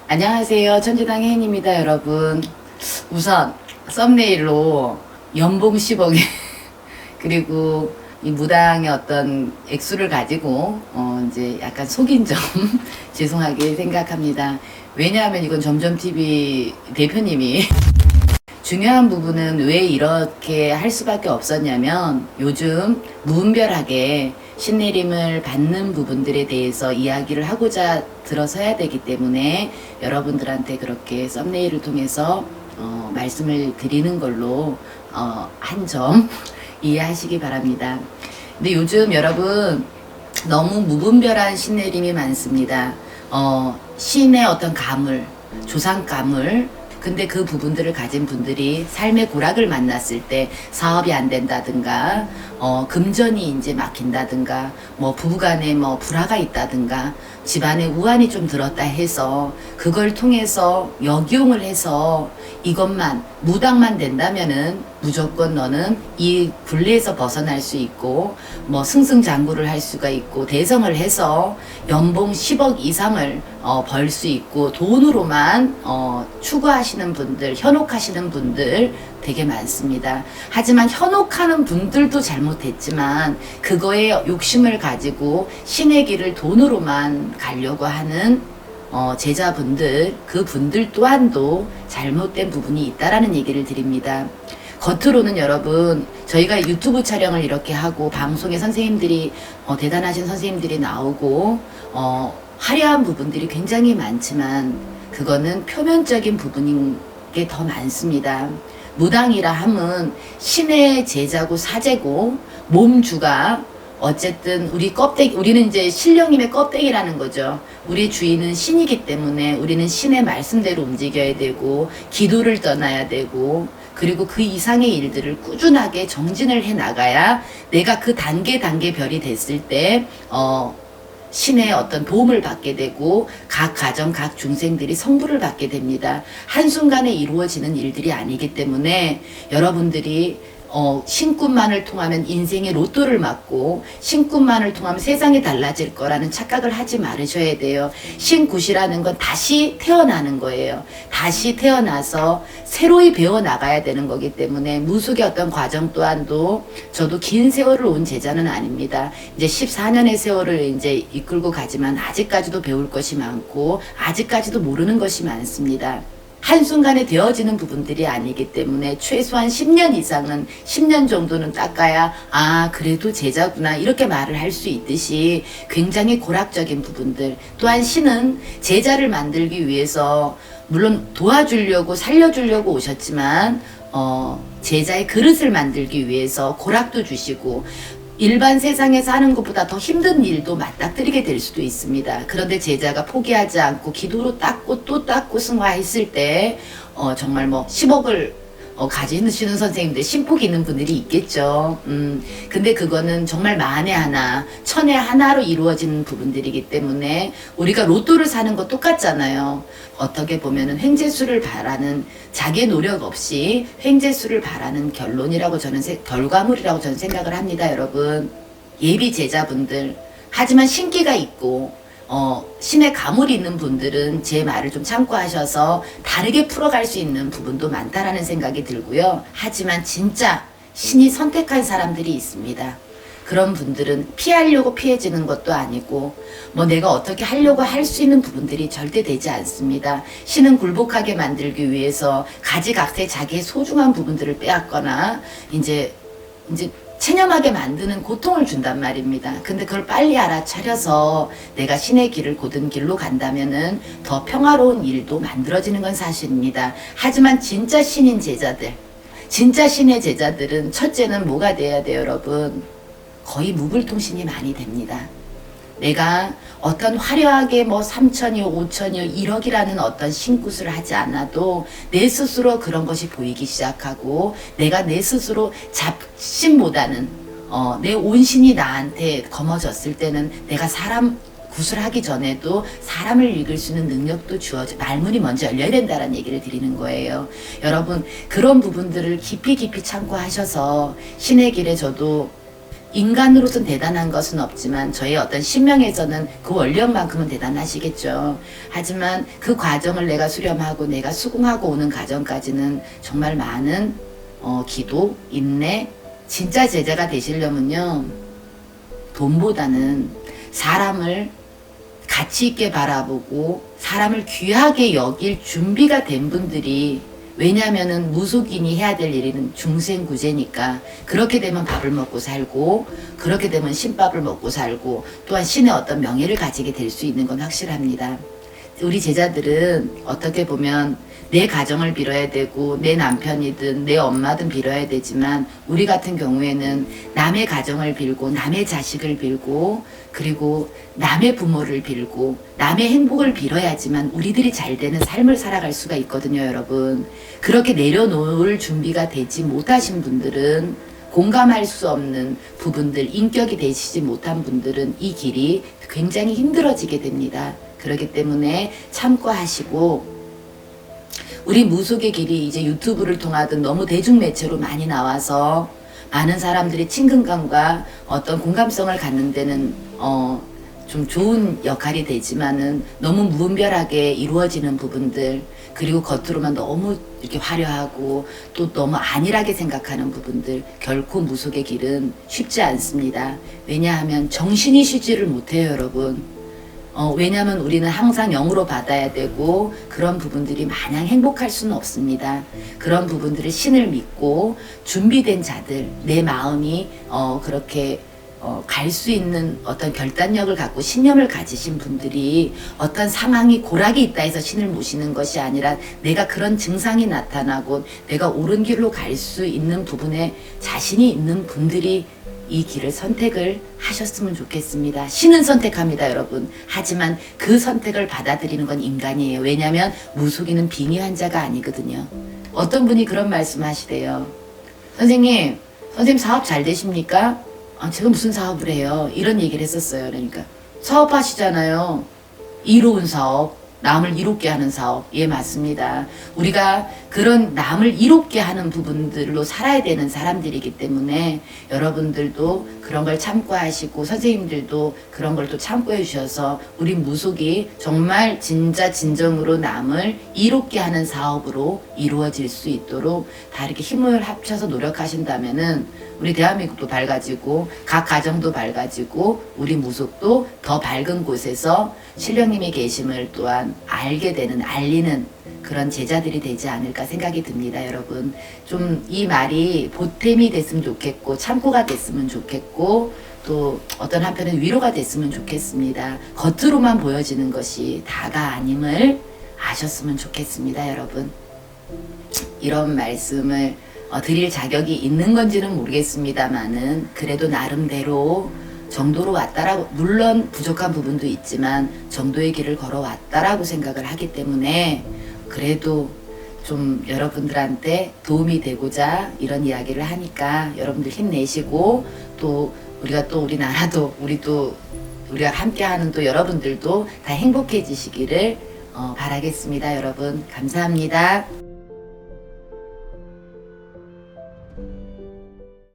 안녕하세요. 천지당 혜인입니다, 여러분. 우선 썸네일로 연봉 10억에 그리고 이 무당의 어떤 액수를 가지고 이제 약간 속인 점 죄송하게 생각합니다. 왜냐하면 이건 점점TV 대표님이 중요한 부분은 왜 이렇게 할 수밖에 없었냐면 요즘 무분별하게 신내림을 받는 부분들에 대해서 이야기를 하고자 들어서야 되기 때문에 여러분들한테 그렇게 썸네일을 통해서 말씀을 드리는 걸로 한 점 이해하시기 바랍니다. 근데 요즘 여러분 너무 무분별한 신내림이 많습니다. 신의 어떤 가물, 조상 가물, 근데 그 부분들을 가진 분들이 삶의 고락을 만났을 때 사업이 안 된다든가, 금전이 이제 막힌다든가, 뭐 부부간에 뭐 불화가 있다든가, 집안에 우환이 좀 들었다 해서 그걸 통해서 역이용을 해서 이것만 무당만 된다면은 무조건 너는 이 굴레에서 벗어날 수 있고 뭐 승승장구를 할 수가 있고 대성을 해서 연봉 10억 이상을 벌 수 있고 돈으로만 추구하시는 분들, 현혹하시는 분들 되게 많습니다. 하지만 현혹하는 분들도 잘못했지만 그거에 욕심을 가지고 신의 길을 돈으로만 가려고 하는 제자분들, 그 분들 또한도 잘못된 부분이 있다라는 얘기를 드립니다. 겉으로는 여러분 저희가 유튜브 촬영을 이렇게 하고 방송에 선생님들이 대단하신 선생님들이 나오고 화려한 부분들이 굉장히 많지만 그거는 표면적인 부분인 게 더 많습니다. 무당이라 함은 신의 제자고 사제고 몸주가 어쨌든 우리 껍데기, 우리는 이제 신령님의 껍데기라는 거죠. 우리 주인은 신이기 때문에 우리는 신의 말씀대로 움직여야 되고 기도를 떠나야 되고 그리고 그 이상의 일들을 꾸준하게 정진을 해 나가야 내가 그 단계 별이 됐을 때 신의 어떤 도움을 받게 되고 각 가정 각 중생들이 성부를 받게 됩니다. 한순간에 이루어지는 일들이 아니기 때문에 여러분들이 신꿈만을 통하면 인생의 로또를 맞고 신꿈만을 통하면 세상이 달라질 거라는 착각을 하지 말으셔야 돼요. 신굿이라는 건 다시 태어나는 거예요. 다시 태어나서 새로이 배워나가야 되는 거기 때문에 무속의 어떤 과정 또한도 저도 긴 세월을 온 제자는 아닙니다. 이제 14년의 세월을 이제 이끌고 가지만 아직까지도 배울 것이 많고 아직까지도 모르는 것이 많습니다. 한순간에 되어지는 부분들이 아니기 때문에 최소한 10년 이상은 10년 정도는 닦아야 그래도 제자구나 이렇게 말을 할 수 있듯이 굉장히 고락적인 부분들 또한 신은 제자를 만들기 위해서 물론 도와주려고 살려주려고 오셨지만 제자의 그릇을 만들기 위해서 고락도 주시고 일반 세상에서 하는 것보다 더 힘든 일도 맞닥뜨리게 될 수도 있습니다. 그런데 제자가 포기하지 않고 기도로 닦고 또 닦고 승화했을 때 정말 뭐 10억을 가지시는 선생님들 신폭 있는 분들이 있겠죠. 근데 그거는 정말 만에 하나, 천에 하나로 이루어지는 부분들이기 때문에 우리가 로또를 사는 거 똑같잖아요. 어떻게 보면은 횡재수를 바라는 자기의 노력 없이 횡재수를 바라는 결론이라고 결과물이라고 저는 생각을 합니다, 여러분. 예비 제자분들. 하지만 신기가 있고 신의 가물이 있는 분들은 제 말을 좀 참고하셔서 다르게 풀어갈 수 있는 부분도 많다라는 생각이 들고요. 하지만 진짜 신이 선택한 사람들이 있습니다. 그런 분들은 피하려고 피해지는 것도 아니고 뭐 내가 어떻게 하려고 할 수 있는 부분들이 절대 되지 않습니다. 신은 굴복하게 만들기 위해서 가지각색 자기의 소중한 부분들을 빼앗거나 이제 체념하게 만드는 고통을 준단 말입니다. 근데 그걸 빨리 알아차려서 내가 신의 길을 고든 길로 간다면은 더 평화로운 일도 만들어지는 건 사실입니다. 하지만 진짜 신인 제자들, 진짜 신의 제자들은 첫째는 뭐가 돼야 돼요, 여러분? 거의 무불통신이 많이 됩니다. 내가 어떤 화려하게 뭐 3천이요, 5천이요, 1억이라는 어떤 신굿을 하지 않아도 내 스스로 그런 것이 보이기 시작하고 내가 내 스스로 잡신보다는 내 온신이 나한테 거머졌을 때는 내가 사람 굿을 하기 전에도 사람을 읽을 수 있는 능력도 주어져 말문이 먼저 열려야 된다는 얘기를 드리는 거예요. 여러분 그런 부분들을 깊이 참고하셔서 신의 길에 저도 인간으로서는 대단한 것은 없지만 저의 어떤 신명에서는 그 원력만큼은 대단하시겠죠. 하지만 그 과정을 내가 수렴하고 내가 수긍하고 오는 과정까지는 정말 많은 기도, 인내, 진짜 제자가 되시려면요. 돈보다는 사람을 가치 있게 바라보고 사람을 귀하게 여길 준비가 된 분들이, 왜냐하면은 무속인이 해야 될 일은 중생구제니까 그렇게 되면 밥을 먹고 살고 그렇게 되면 신밥을 먹고 살고 또한 신의 어떤 명예를 가지게 될 수 있는 건 확실합니다. 우리 제자들은 어떻게 보면 내 가정을 빌어야 되고 내 남편이든 내 엄마든 빌어야 되지만 우리 같은 경우에는 남의 가정을 빌고 남의 자식을 빌고 그리고 남의 부모를 빌고 남의 행복을 빌어야지만 우리들이 잘 되는 삶을 살아갈 수가 있거든요, 여러분. 그렇게 내려놓을 준비가 되지 못하신 분들은, 공감할 수 없는 부분들, 인격이 되시지 못한 분들은 이 길이 굉장히 힘들어지게 됩니다. 그렇기 때문에 참고하시고, 우리 무속의 길이 이제 유튜브를 통하든 너무 대중매체로 많이 나와서 많은 사람들이 친근감과 어떤 공감성을 갖는 데는 좀 좋은 역할이 되지만은 너무 무분별하게 이루어지는 부분들, 그리고 겉으로만 너무 이렇게 화려하고 또 너무 안일하게 생각하는 부분들, 결코 무속의 길은 쉽지 않습니다. 왜냐하면 정신이 쉬지를 못해요, 여러분. 왜냐하면 우리는 항상 영으로 받아야 되고 그런 부분들이 마냥 행복할 수는 없습니다. 그런 부분들을 신을 믿고 준비된 자들, 내 마음이 그렇게 갈 수 있는 어떤 결단력을 갖고 신념을 가지신 분들이 어떤 상황이 고락이 있다 해서 신을 모시는 것이 아니라 내가 그런 증상이 나타나고 내가 옳은 길로 갈 수 있는 부분에 자신이 있는 분들이 이 길을 선택을 하셨으면 좋겠습니다. 신은 선택합니다, 여러분. 하지만 그 선택을 받아들이는 건 인간이에요. 왜냐하면 무속인은 빙의 환자가 아니거든요. 어떤 분이 그런 말씀 하시대요. 선생님 사업 잘 되십니까? 제가 무슨 사업을 해요? 이런 얘기를 했었어요. 그러니까 사업하시잖아요. 이로운 사업, 남을 이롭게 하는 사업. 예, 맞습니다. 우리가 그런 남을 이롭게 하는 부분들로 살아야 되는 사람들이기 때문에 여러분들도 그런 걸 참고하시고 선생님들도 그런 걸 또 참고해 주셔서 우리 무속이 정말 진짜 진정으로 남을 이롭게 하는 사업으로 이루어질 수 있도록 다 이렇게 힘을 합쳐서 노력하신다면은 우리 대한민국도 밝아지고 각 가정도 밝아지고 우리 무속도 더 밝은 곳에서 신령님의 계심을 또한 알게 되는, 알리는 그런 제자들이 되지 않을까 생각이 듭니다, 여러분. 좀 이 말이 보탬이 됐으면 좋겠고 참고가 됐으면 좋겠고 또 어떤 한편은 위로가 됐으면 좋겠습니다. 겉으로만 보여지는 것이 다가 아님을 아셨으면 좋겠습니다, 여러분. 이런 말씀을 드릴 자격이 있는 건지는 모르겠습니다만은 그래도 나름대로 정도로 왔다라고, 물론 부족한 부분도 있지만 정도의 길을 걸어왔다라고 생각을 하기 때문에 그래도 좀 여러분들한테 도움이 되고자 이런 이야기를 하니까 여러분들 힘내시고 또 우리가 또 우리나라도 우리가 함께하는 또 여러분들도 다 행복해지시기를 바라겠습니다. 여러분 감사합니다.